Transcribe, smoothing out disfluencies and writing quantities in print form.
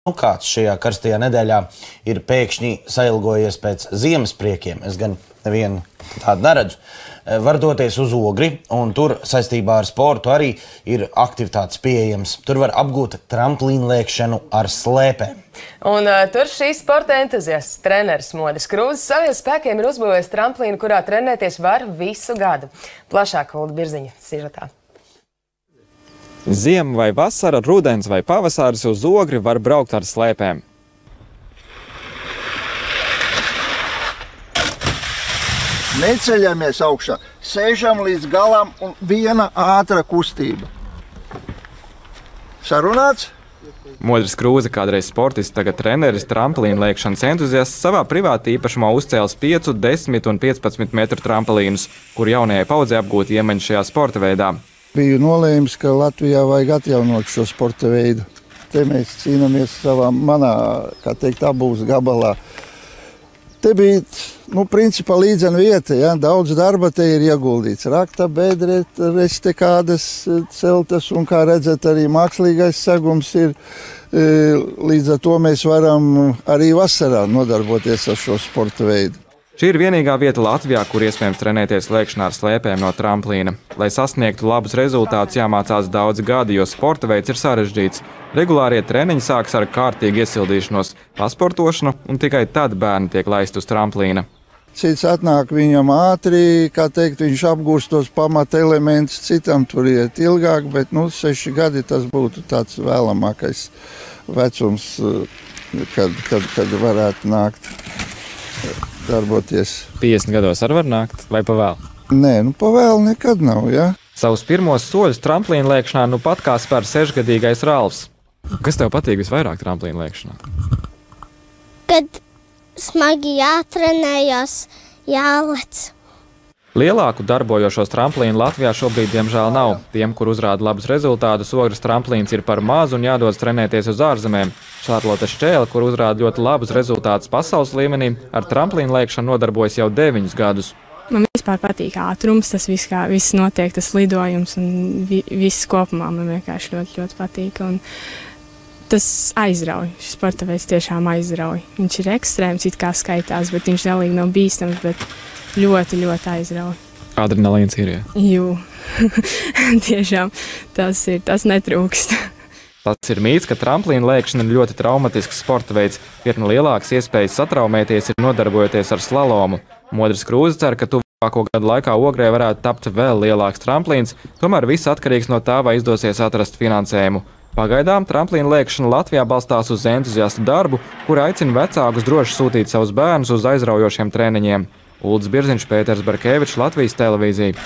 Kāds šajā karstajā nedēļā ir pēkšņi sailgojies pēc ziemas priekiem. Es gan nevienu tādu neredzu. Var doties uz Ogri, un tur saistībā ar sportu arī ir aktivitātes pieejams. Tur var apgūt tramplīnu lēkšanu ar slēpēm. Un tur šīs sporta entuziasts treneris Modris Krūzes saviem spēkiem ir uzbūvējis tramplīnu, kurā trenēties var visu gadu. Plašāk Ulda Birziņa sižetā. Ziema vai vasara, rudens vai pavasaris uz Ogri var braukt ar slēpēm. Neceļamies augšā, sēžam līdz galam un viena ātra kustība. Sarunāts? Modris Krūze, kādreiz sportists, tagad treneris, tramplīnu lēkšanas entuziasts, savā privāta īpašumā uzcēlis 5, 10 un 15 metru tramplīnus, kur jaunajai paudzei apgūt iemaņu šajā sporta veidā. Biju nolēmis, ka Latvijā vajag atjaunot šo sporta veidu. Te mēs cīnāmies manā, kā teikt, abūs gabalā. Te bija, principā līdzena vieta, ja? Daudz darba te ir ieguldīts. Rakta, bedret, restekādas celtas un, kā redzat, arī mākslīgais segums ir. Līdz ar to mēs varam arī vasarā nodarboties ar šo sporta veidu. Šī ir vienīgā vieta Latvijā, kur iespējams trenēties lēkšanā ar slēpēm no tramplīna. Lai sasniegtu labus rezultātus, jāmācās daudzi gadi, jo sporta veids ir sarežģīts. Regulārie treniņi sākas ar kārtīgu iesildīšanos, pasportošanu, un tikai tad bērni tiek laisti uz tramplīna. Cits atnāk viņam ātri, kā teikt, viņš apgūst tos pamata elementus, citam tur iet ilgāk, bet 6 gadi tas būtu tāds vēlamākais vecums, kad varētu nākt darboties. 50 gados var nākt vai pavēl? Nē, pavēl nekad nav, ja? Savus pirmos soļus tramplīna lēkšanā pat kā spēr 6-gadīgais Ralfs. Kas tev patīk visvairāk tramplīna lēkšanā? Kad smagi jātrenējās, jālec. Lielāku darbojošos tramplīnu Latvijā šobrīd diemžēl nav. Tiem, kur uzrāda labus rezultātus, Ogres tramplīns ir par mazu un jādodas trenēties uz ārzemēm. Šarlote Šķēle, kur uzrāda ļoti labus rezultātus pasaules līmenī, ar tramplīnu lēkšanu nodarbojas jau 9 gadus. Man vispār patīk ātrums, tas viss notiek, tas lidojums un viss kopumā man vienkārši ļoti patīk. Un tas aizrauj, šis sporta veids tiešām aizrauj. Viņš ir ekstrēms, it kā skaitās, bet viņš galīgi nav bīstams, bet ļoti aizrauj. Adrenalīns ir, jā? Jū, tiešām tas netrūkst. Tas ir mīts, ka tramplīna lēkšana ir ļoti traumatisks sporta veids. Viena lielākas iespējas satraumēties ir nodarbojoties ar slalomu. Modris Krūze cer, ka tuvāko gadu laikā Ogrē varētu tapt vēl lielāks tramplīns, tomēr viss atkarīgs no tā, vai izdosies atrast finansējumu. Pagaidām tramplīna lēkšana Latvijā balstās uz entuziastu darbu, kur aicina vecākus droši sūtīt savus bērnus uz aizraujošiem treniņiem. Ulds Birziņš, Pēters Barkevičs, Latvijas televīzija.